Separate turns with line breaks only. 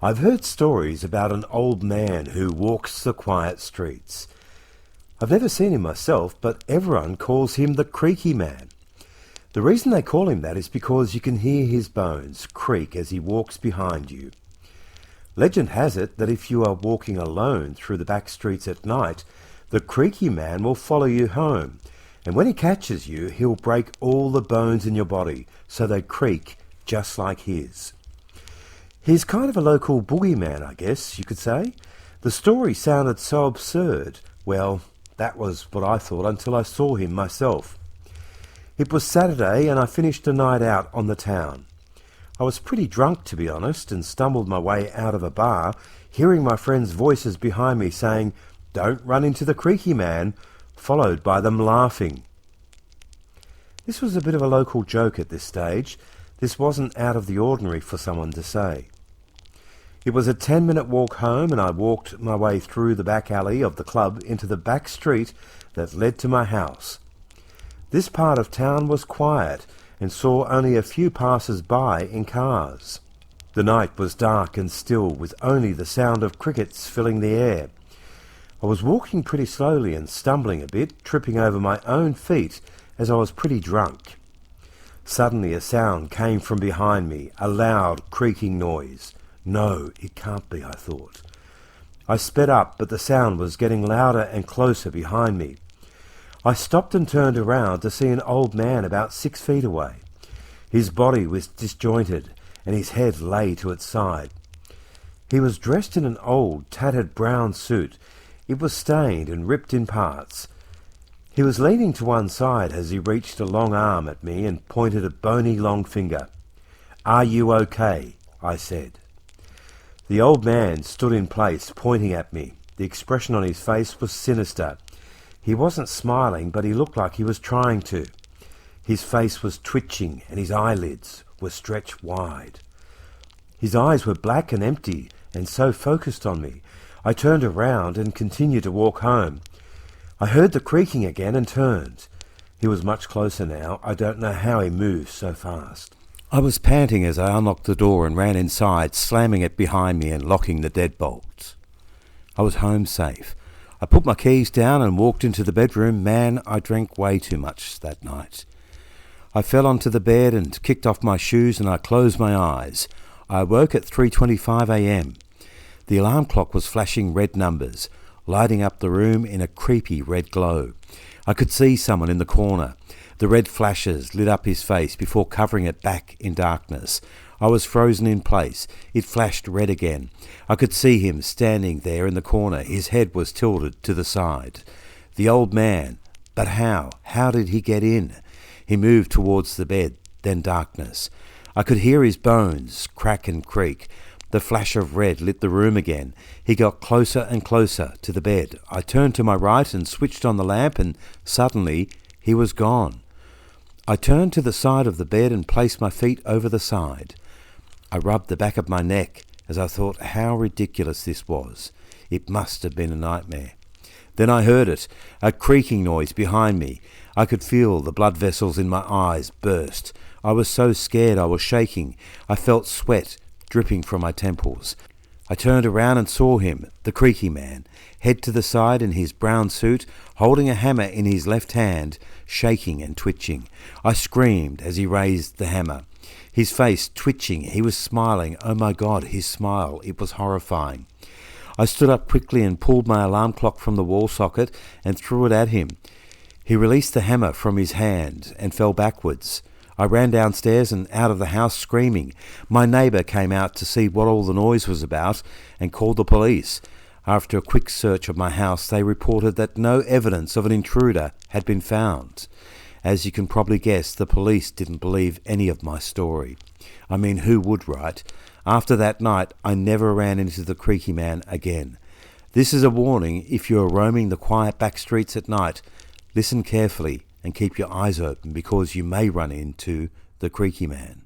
I've heard stories about an old man who walks the quiet streets. I've never seen him myself, but everyone calls him the Creaky Man. The reason they call him that is because you can hear his bones creak as he walks behind you. Legend has it that if you are walking alone through the back streets at night, the Creaky Man will follow you home, and when he catches you, he'll break all the bones in your body so they creak just like his. He's kind of a local boogeyman, I guess you could say. The story sounded so absurd. Well, that was what I thought until I saw him myself. It was Saturday and I finished a night out on the town. I was pretty drunk, to be honest, and stumbled my way out of a bar, hearing my friends' voices behind me saying, "Don't run into the Creaky Man," followed by them laughing. This was a bit of a local joke at this stage. This wasn't out of the ordinary for someone to say. It was a 10-minute walk home, and I walked my way through the back alley of the club into the back street that led to my house. This part of town was quiet and saw only a few passers-by in cars. The night was dark and still, with only the sound of crickets filling the air. I was walking pretty slowly and stumbling a bit, tripping over my own feet as I was pretty drunk. Suddenly a sound came from behind me, a loud creaking noise. No, it can't be, I thought. I sped up, but the sound was getting louder and closer behind me. I stopped and turned around to see an old man about 6 feet away. His body was disjointed, and his head lay to its side. He was dressed in an old, tattered brown suit. It was stained and ripped in parts. He was leaning to one side as he reached a long arm at me and pointed a bony long finger. "Are you okay?" I said. The old man stood in place, pointing at me. The expression on his face was sinister. He wasn't smiling, but he looked like he was trying to. His face was twitching, and his eyelids were stretched wide. His eyes were black and empty, and so focused on me. I turned around and continued to walk home. I heard the creaking again and turned. He was much closer now. I don't know how he moved so fast. I was panting as I unlocked the door and ran inside, slamming it behind me and locking the deadbolts. I was home safe. I put my keys down and walked into the bedroom. Man, I drank way too much that night. I fell onto the bed and kicked off my shoes and I closed my eyes. I awoke at 3:25 a.m. The alarm clock was flashing red numbers, lighting up the room in a creepy red glow. I could see someone in the corner. The red flashes lit up his face before covering it back in darkness. I was frozen in place. It flashed red again. I could see him standing there in the corner. His head was tilted to the side. The old man. But how? How did he get in? He moved towards the bed, then darkness. I could hear his bones crack and creak. The flash of red lit the room again. He got closer and closer to the bed. I turned to my right and switched on the lamp, and suddenly he was gone. I turned to the side of the bed and placed my feet over the side. I rubbed the back of my neck as I thought how ridiculous this was. It must have been a nightmare. Then I heard it, a creaking noise behind me. I could feel the blood vessels in my eyes burst. I was so scared I was shaking. I felt sweat dripping from my temples. I turned around and saw him, the Creaky Man, head to the side in his brown suit, holding a hammer in his left hand, shaking and twitching. I screamed as he raised the hammer. His face twitching, he was smiling. Oh my God, his smile, it was horrifying. I stood up quickly and pulled my alarm clock from the wall socket and threw it at him. He released the hammer from his hand and fell backwards. I ran downstairs and out of the house screaming. My neighbour came out to see what all the noise was about and called the police. After a quick search of my house, they reported that no evidence of an intruder had been found. As you can probably guess, the police didn't believe any of my story. I mean, who would, right? After that night, I never ran into the Creaky Man again. This is a warning if you are roaming the quiet back streets at night. Listen carefully and keep your eyes open because you may run into the Creaky Man.